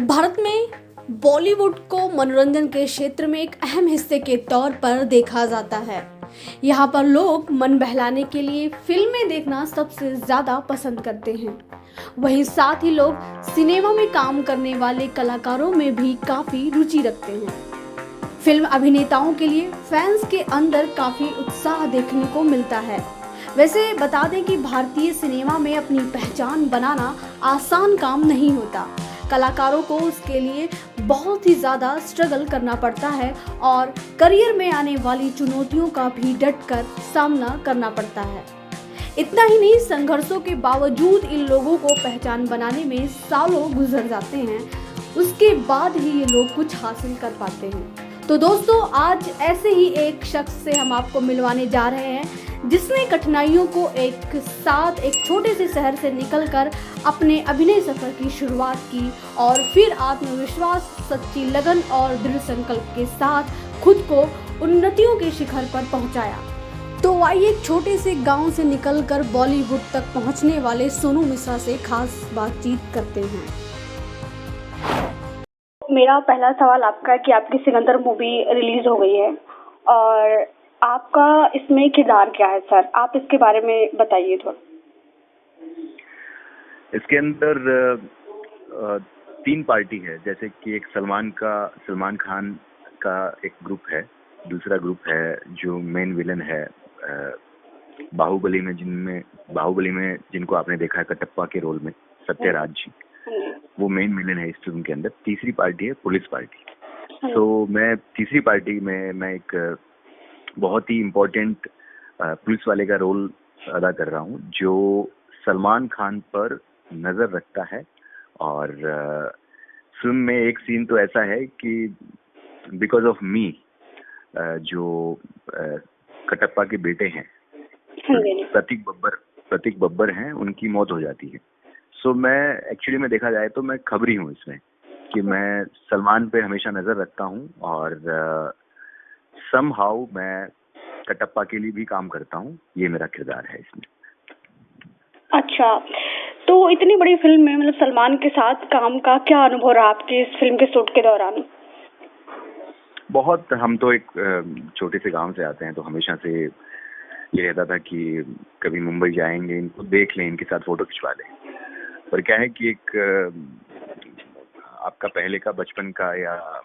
भारत में बॉलीवुड को मनोरंजन के क्षेत्र में एक अहम हिस्से के तौर पर देखा जाता है। यहाँ पर लोग मन बहलाने के लिए फिल्में देखना सबसे ज़्यादा पसंद करते हैं। वहीं साथ ही लोग सिनेमा में काम करने वाले कलाकारों में भी काफ़ी रुचि रखते हैं। फिल्म अभिनेताओं के लिए फैंस के अंदर काफ़ी उत्साह देखने को मिलता है। वैसे बता दें कि भारतीय सिनेमा में अपनी पहचान बनाना आसान काम नहीं होता। कलाकारों को उसके लिए बहुत ही ज़्यादा स्ट्रगल करना पड़ता है और करियर में आने वाली चुनौतियों का भी डटकर सामना करना पड़ता है। इतना ही नहीं, संघर्षों के बावजूद इन लोगों को पहचान बनाने में सालों गुजर जाते हैं। उसके बाद ही ये लोग कुछ हासिल कर पाते हैं। तो दोस्तों, आज ऐसे ही एक शख्स से हम आपको मिलवाने जा रहे हैं जिसने कठिनाइयों को एक साथ एक छोटे से शहर से निकलकर अपने अभिनय सफर की शुरुआत की और फिर आत्मविश्वास, सच्ची लगन और दृढ़ संकल्प के साथ खुद को उन्नतियों के शिखर पर पहुंचाया। तो आइए छोटे से गांव से निकलकर बॉलीवुड तक पहुंचने वाले सोनू मिश्रा से खास बातचीत करते हैं। मेरा पहला सवाल आपका है कि आपकी सिकंदर मूवी रिलीज हो गई है और आपका इसमें किरदार क्या है सर? आप इसके बारे में बताइए थोड़ा। इसके अंदर 3 पार्टी है। जैसे कि एक सलमान खान का एक ग्रुप है, दूसरा ग्रुप है जो मेन विलन है बाहुबली में जिनको आपने देखा है कटप्पा के रोल में, सत्यराज जी, वो मेन विलन है इस फिल्म के अंदर। तीसरी पार्टी है पुलिस पार्टी। तो मैं तीसरी पार्टी में मैं एक बहुत ही इम्पोर्टेंट पुलिस वाले का रोल अदा कर रहा हूँ जो सलमान खान पर नजर रखता है। और फिल्म में एक सीन तो ऐसा है कि बिकॉज ऑफ मी जो कटप्पा के बेटे हैं प्रतीक बब्बर हैं, उनकी मौत हो जाती है। सो मैं एक्चुअली में देखा जाए तो मैं खबरी हूँ इसमें कि मैं सलमान पे हमेशा नजर रखता हूँ और समहाउ मैं कटप्पा के लिए भी काम करता हूँ। ये मेरा किरदार है इसमें। अच्छा, तो इतनी बड़ी फिल्म में मतलब सलमान के साथ काम का क्या अनुभव रहा आपके इस फिल्म के शूट के दौरान? बहुत। हम तो एक छोटे से गांव से आते हैं, तो हमेशा से ये रहता था कि कभी मुंबई जाएंगे, इनको देख लें, इनके साथ फोटो खिंचवा लें। पर क्या है कि एक आपका पहले का बचपन का या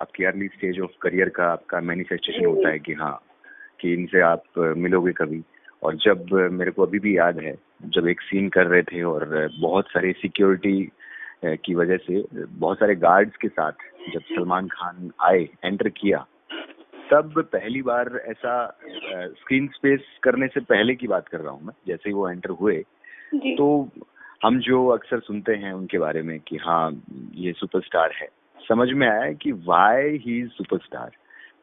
आपकी अर्ली स्टेज ऑफ करियर का आपका मैनिफेस्टेशन होता है कि हाँ, कि इनसे आप मिलोगे कभी। और जब मेरे को अभी भी याद है, जब एक सीन कर रहे थे और बहुत सारे सिक्योरिटी की वजह से बहुत सारे गार्ड्स के साथ जब सलमान खान आए, एंटर किया, तब पहली बार ऐसा स्क्रीन स्पेस करने से पहले की बात कर रहा हूँ मैं, जैसे ही वो एंटर हुए तो हम जो अक्सर सुनते हैं उनके बारे में कि हाँ ये सुपरस्टार है, समझ में आया कि व्हाई ही इज सुपरस्टार।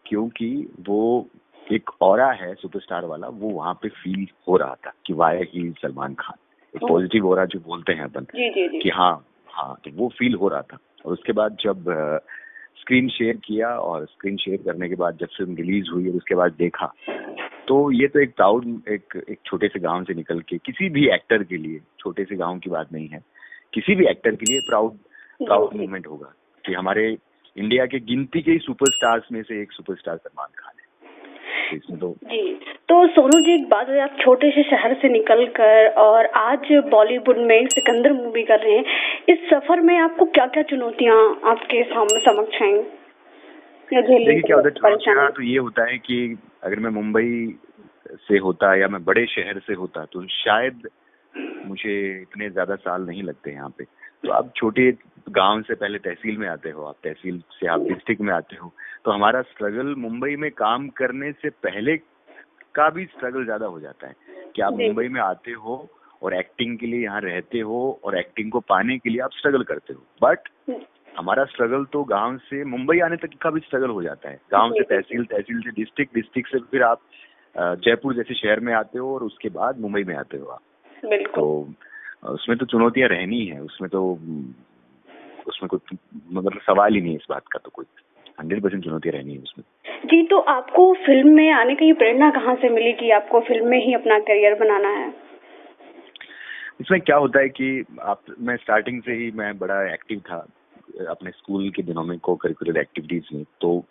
क्योंकि वो एक ऑरा है सुपरस्टार वाला, वो वहाँ पे फील हो रहा था कि why he is Salman Khan. एक पॉजिटिव ऑरा जो बोलते हैं अपन कि हाँ, तो वो फील हो रहा था। और उसके बाद जब स्क्रीन शेयर किया और स्क्रीन शेयर करने के बाद जब फिल्म रिलीज हुई और उसके बाद देखा, तो ये तो एक प्राउड, एक छोटे से गांव से निकल के किसी भी एक्टर के लिए, छोटे से गांव की बात नहीं है, किसी भी एक्टर के लिए प्राउड मोमेंट होगा कि हमारे इंडिया के गिनती के सुपरस्टार्स में से एक सुपरस्टार सलमान खान है। तो इसमें तो सोनू जी, एक बात है, आप छोटे से शहर से निकलकर और आज बॉलीवुड में सिकंदर मूवी कर रहे हैं, इस सफर में आपको क्या क्या चुनौतियां आपके सामने समक्ष आएंगी? देखिए क्या होता है, चुनौतियां तो ये होता है कि अगर मैं मुंबई से होता या मैं बड़े शहर से होता तो शायद मुझे इतने ज्यादा साल नहीं लगते यहाँ पे। तो आप छोटे गांव से पहले तहसील में आते हो, आप तहसील से आप डिस्ट्रिक्ट में आते हो, तो हमारा स्ट्रगल मुंबई में काम करने से पहले का भी स्ट्रगल ज्यादा हो जाता है कि आप मुंबई में आते हो और एक्टिंग के लिए यहाँ रहते हो और एक्टिंग को पाने के लिए आप स्ट्रगल करते हो। बट हमारा स्ट्रगल तो गांव से मुंबई आने तक का भी स्ट्रगल हो जाता है। गांव से तहसील, तहसील से डिस्ट्रिक्ट, डिस्ट्रिक्ट से फिर आप जयपुर जैसे शहर में आते हो और उसके बाद मुंबई में आते हो आप। तो उसमें तो चुनौतियां रहनी है, उसमें कोई मतलब सवाल ही नहीं है इस बात का। तो कोई 100% चुनौतियां रहनी है उसमें। जी, तो आपको फिल्म में आने की प्रेरणा कहाँ से मिली कि आपको फिल्म में ही अपना करियर बनाना है? इसमें क्या होता है कि मैं स्टार्टिंग से ही मैं बड़ा एक्टिव था अपने स्कूल के दिनों में को करिकुलर एक्टिविटीज में, तो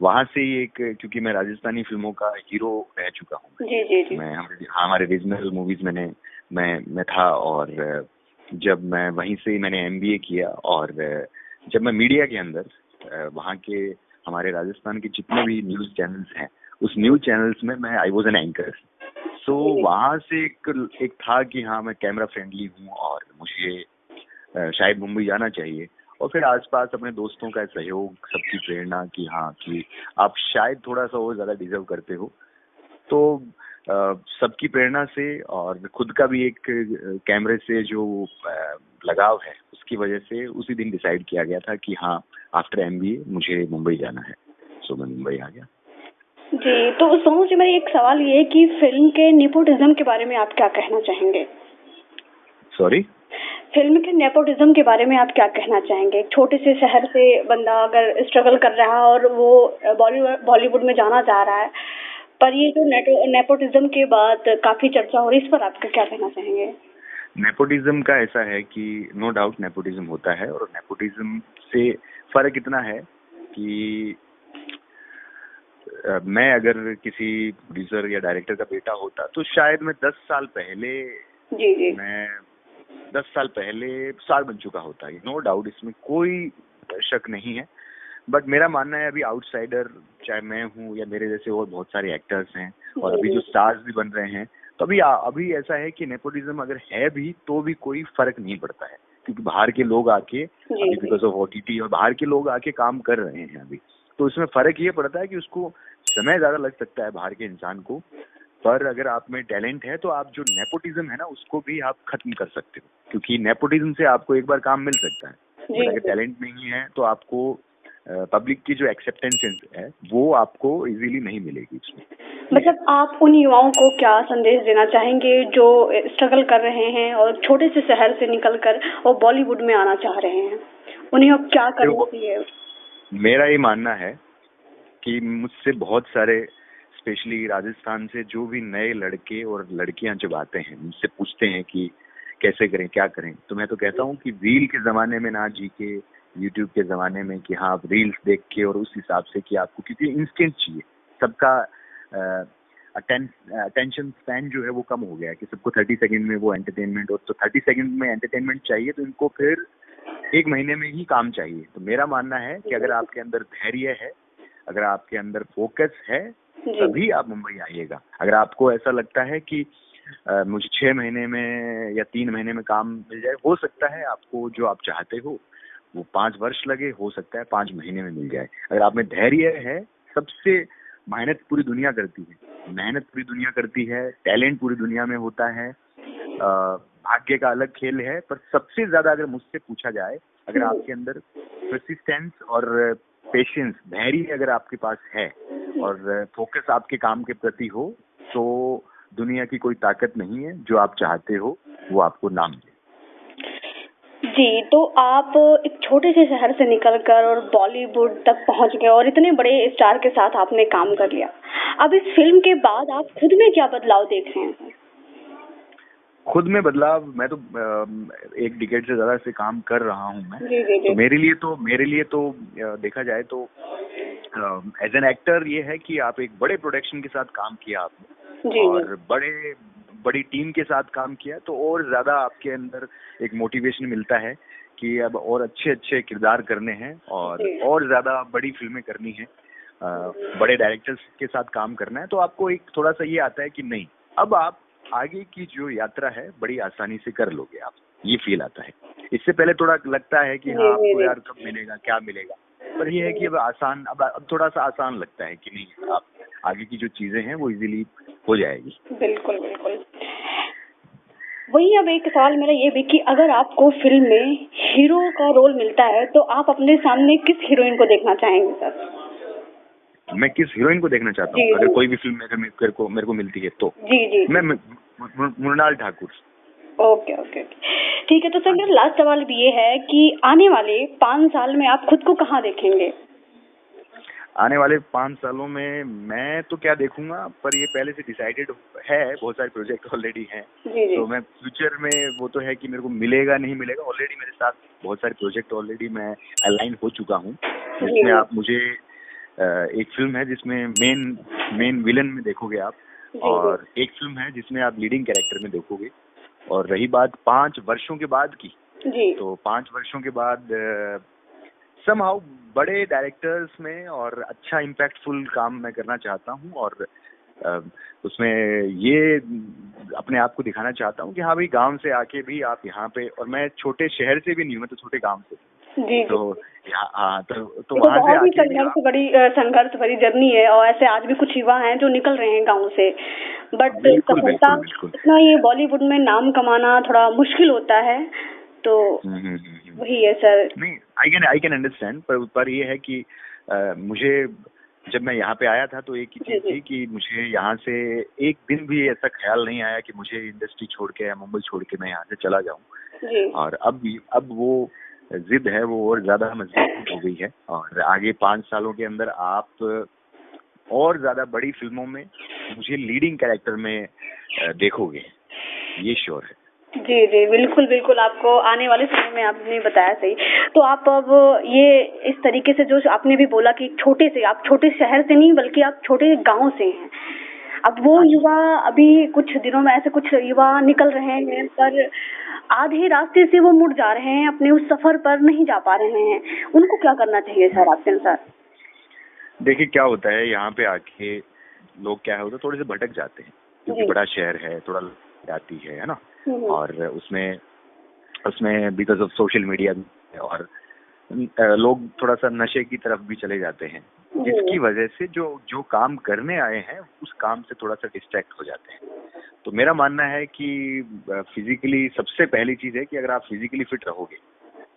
वहाँ से ही एक, क्योंकि मैं राजस्थानी फिल्मों का हीरो रह चुका हूँ। जी जी जी। मैं हमारे रीजनल मूवीज मैं था, और जब मैं वहीं से मैंने एमबीए किया, और जब मैं मीडिया के अंदर वहाँ के हमारे राजस्थान के जितने भी न्यूज चैनल्स हैं, उस न्यूज चैनल्स में मैं आई वॉज एन एंकर। सो वहाँ से एक था कि हाँ मैं कैमरा फ्रेंडली हूँ और मुझे शायद मुंबई जाना चाहिए, और फिर आसपास अपने दोस्तों का सहयोग, सबकी प्रेरणा कि हाँ कि आप शायद थोड़ा सा और ज्यादा डिजर्व करते हो, तो सबकी प्रेरणा से और खुद का भी एक कैमरे से जो लगाव है, उसकी वजह से उसी दिन डिसाइड किया गया था कि हाँ आफ्टर एमबीए मुझे मुंबई जाना है। सो मैं मुंबई आ गया। जी, तो सोनू जी, मेरा एक सवाल ये है कि फिल्म के नेपोटिज्म के बारे में आप क्या कहना चाहेंगे? सॉरी? फिल्म के नेपोटिज्म के बारे में आप क्या कहना चाहेंगे? एक छोटे से शहर से बंदा अगर स्ट्रगल कर रहा है और वो बॉलीवुड में जाना चाह रहा है, पर ये जो नेपोटिज्म के बाद काफी चर्चा हो रही है, इस पर आपका क्या कहना चाहेंगे? नेपोटिज्म का ऐसा है कि नो डाउट नेपोटिज्म होता है, और नेपोटिज्म से फर्क इतना है कि मैं अगर किसी प्रोड्यूसर या डायरेक्टर का बेटा होता तो शायद मैं 10 साल पहले जी जी। मैं 10 साल पहले स्टार बन चुका होता है, नो डाउट, इसमें कोई शक नहीं है। बट मेरा मानना है अभी आउटसाइडर, चाहे मैं हूँ या मेरे जैसे और बहुत सारे एक्टर्स हैं, और अभी जो स्टार्स भी बन रहे हैं, तो अभी ऐसा है कि नेपोटिज्म अगर है भी तो भी कोई फर्क नहीं पड़ता है, क्योंकि बाहर के लोग आके अभी बिकॉज ऑफ ओटीटी और बाहर के लोग आके काम कर रहे हैं अभी, तो इसमें फर्क ये पड़ता है कि उसको समय ज्यादा लग सकता है बाहर के इंसान को, पर अगर आप में टैलेंट है तो आप जो नेपोटिज्म है ना उसको भी आप खत्म कर सकते हो, क्योंकि नेपोटिज्म से आपको एक बार काम मिल सकता है, बट अगर टैलेंट नहीं है तो आपको पब्लिक की जो एक्सेप्टेंस है वो आपको इजीली नहीं मिलेगी इसमें। मतलब आप उन युवाओं को क्या संदेश देना चाहेंगे जो स्ट्रगल कर रहे हैं और छोटे से शहर से निकलकर और बॉलीवुड में आना चाह रहे हैं, उन्हें अब क्या करना चाहिए? मेरा ये मानना है कि मुझसे बहुत सारे, स्पेशली राजस्थान से जो भी नए लड़के और लड़कियां जब आते हैं, मुझसे पूछते हैं कि कैसे करें, क्या करें, तो मैं तो कहता हूँ कि रील के जमाने में ना जी के यूट्यूब के जमाने में कि हाँ आप रील्स देख के और उस हिसाब से कि आपको, क्योंकि इंस्टेंट चाहिए, सबका अटेंशन स्पैन जो है वो कम हो गया है कि सबको 30 सेकंड में वो एंटरटेनमेंट, और तो 30 सेकंड में एंटरटेनमेंट चाहिए तो इनको फिर 1 महीने में ही काम चाहिए। तो मेरा मानना है कि अगर आपके अंदर धैर्य है, अगर आपके अंदर फोकस है, तभी आप मुंबई आइएगा। अगर आपको ऐसा लगता है कि मुझे 6 महीने में या 3 महीने में काम मिल जाए, हो सकता है आपको जो आप चाहते हो वो 5 वर्ष लगे, हो सकता है 5 महीने में मिल जाए। अगर आप में धैर्य है, सबसे मेहनत पूरी दुनिया करती है, टैलेंट पूरी दुनिया में होता है, भाग्य का अलग खेल है, पर सबसे ज्यादा अगर मुझसे पूछा जाए, अगर आपके अंदर परसिस्टेंस और पेशेंस, धैर्य अगर आपके पास है और फोकस आपके काम के प्रति हो, तो दुनिया की कोई ताकत नहीं है, जो आप चाहते हो वो आपको ना मिले। जी, तो आप एक छोटे से शहर से निकलकर और बॉलीवुड तक पहुंच गए और इतने बड़े स्टार के साथ आपने काम कर लिया। अब इस फिल्म के बाद आप खुद में क्या बदलाव देख रहे हैं? खुद में बदलाव, मैं तो 1 डिकेड से ज्यादा से काम कर रहा हूँ मैं। जी। तो मेरे लिए तो देखा जाए तो एज एन एक्टर ये है कि आप एक बड़े प्रोडक्शन के साथ काम किया आपने, और बड़ी टीम के साथ काम किया, तो और ज्यादा आपके अंदर एक मोटिवेशन मिलता है कि अब और अच्छे किरदार करने हैं, और ज्यादा बड़ी फिल्में करनी है, बड़े डायरेक्टर्स के साथ काम करना है, तो आपको एक थोड़ा सा ये आता है कि नहीं, अब आप आगे की जो यात्रा है बड़ी आसानी से कर लोगे आप, ये फील आता है। इससे पहले थोड़ा लगता है कि हाँ आपको यार कब मिलेगा, क्या मिलेगा, पर ये है कि अब थोड़ा सा आसान लगता है कि नहीं, आप आगे की जो चीजें हैं वो इजीली हो जाएगी। बिल्कुल। वही अब एक सवाल मेरा ये भी कि अगर आपको फिल्म में हीरो का रोल मिलता है तो आप अपने सामने किस हीरोइन को देखना चाहेंगे सर? मैं किस हीरोइन को देखना चाहता हूँ अगर कोई भी फिल्म मेरे को मिलती है तो? जी। मैं मृणाल ठाकुर। ओके। ठीक है, तो सर मेरा लास्ट सवाल भी ये है कि आने वाले 5 साल में आप खुद को कहाँ देखेंगे? आने वाले 5 सालों में मैं तो क्या देखूंगा, पर ये पहले से डिसाइडेड है, बहुत सारे प्रोजेक्ट ऑलरेडी हैं। जी जी तो मैं फ्यूचर में वो तो है कि मेरे को मिलेगा नहीं मिलेगा, ऑलरेडी मेरे साथ बहुत सारे प्रोजेक्ट ऑलरेडी मैं अलाइन हो चुका हूँ, जिसमें आप मुझे एक फिल्म है जिसमें मेन विलन में देखोगे आप, और एक फिल्म है जिसमें आप लीडिंग कैरेक्टर में देखोगे। और रही बात 5 वर्षों के बाद की, जी तो 5 वर्षों के बाद समहाउ बड़े डायरेक्टर्स में और अच्छा इम्पैक्टफुल काम मैं करना चाहता हूँ, और उसमें ये अपने आप को दिखाना चाहता हूँ कि हाँ भाई, गांव से आके भी आप यहाँ पे, और मैं छोटे शहर से भी नहीं हूँ, मैं तो छोटे गांव से, जी तो हाँ, तो ये वहाँ से बहुत ही आके भी संघर्ष भरी जर्नी है। और ऐसे आज भी कुछ युवा हैं जो निकल रहे हैं गांव से, बट बिल्कुल सफलता बिल्कुल बिल्कुल इतना ये बॉलीवुड में नाम कमाना थोड़ा मुश्किल होता है, तो वही है सर। नहीं, आई कैन अंडरस्टैंड, पर ये है कि मुझे जब मैं यहाँ पे आया था तो एक ही चीज थी कि मुझे यहाँ से एक दिन भी ऐसा ख्याल नहीं आया कि मुझे इंडस्ट्री छोड़ के या मुंबई छोड़ के मैं यहाँ से चला जाऊँ। और अब वो जिद है वो और ज्यादा मजबूत हो गई है, और आगे 5 सालों के अंदर आप और ज्यादा बड़ी फिल्मों में मुझे लीडिंग कैरेक्टर में देखोगे, ये श्योर है। जी जी बिल्कुल बिल्कुल, आपको आने वाले समय में आपने बताया सही। तो आप अब ये इस तरीके से जो आपने भी बोला कि आप छोटे शहर से नहीं बल्कि आप छोटे गांव से हैं, अब वो युवा अभी कुछ दिनों में ऐसे कुछ युवा निकल रहे हैं, पर आधे रास्ते से वो मुड़ जा रहे हैं, अपने उस सफर पर नहीं जा पा रहे हैं, उनको क्या करना चाहिए सर आपके अनुसार? देखिए क्या होता है, यहाँ पे आके लोग क्या होता है, थोड़े से भटक जाते हैं, क्योंकि बड़ा शहर है, थोड़ा जाती है ना, और उसमें बिकॉज ऑफ सोशल मीडिया और लोग थोड़ा सा नशे की तरफ भी चले जाते हैं, जिसकी वजह से जो काम करने आए हैं उस काम से थोड़ा सा डिस्ट्रैक्ट हो जाते हैं। तो मेरा मानना है कि फिजिकली सबसे पहली चीज है कि अगर आप फिजिकली फिट रहोगे,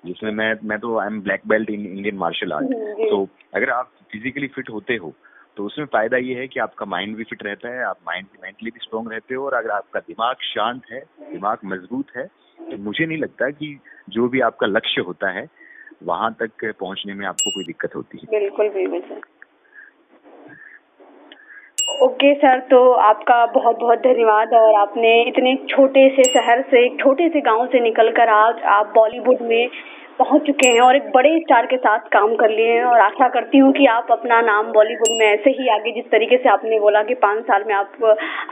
जिसमें मैं तो I am black belt in Indian martial art, तो अगर आप फिजिकली फिट होते हो तो उसमें फायदा ये है कि आपका माइंड भी फिट रहता है, आप मेंटली भी स्ट्रांग रहते हो, और अगर आपका दिमाग शांत है, दिमाग मजबूत है, तो मुझे नहीं लगता कि जो भी आपका लक्ष्य होता है वहां तक पहुंचने में आपको कोई दिक्कत होती है। बिल्कुल बिल्कुल सर। ओके सर, तो आपका बहुत बहुत धन्यवाद, और आपने इतने छोटे से शहर से, एक छोटे से गांव से निकलकर आज आप बॉलीवुड में पहुंच चुके हैं और एक बड़े स्टार के साथ काम कर लिए हैं, और आशा करती हूं कि आप अपना नाम बॉलीवुड में ऐसे ही आगे, जिस तरीके से आपने बोला कि 5 साल में आप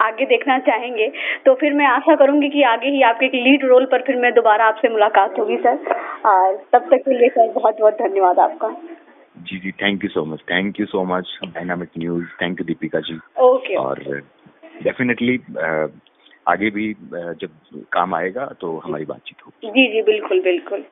आगे देखना चाहेंगे, तो फिर मैं आशा करूंगी कि आगे ही आपके एक लीड रोल पर फिर मैं दोबारा आपसे मुलाकात होगी सर। और तब तक के लिए सर बहुत बहुत धन्यवाद आपका। जी, thank you so much dynamic news, thank you Deepika ji. Okay. और डेफिनेटली आगे भी जब काम आएगा तो हमारी बातचीत होगी। जी बिल्कुल बिल्कुल।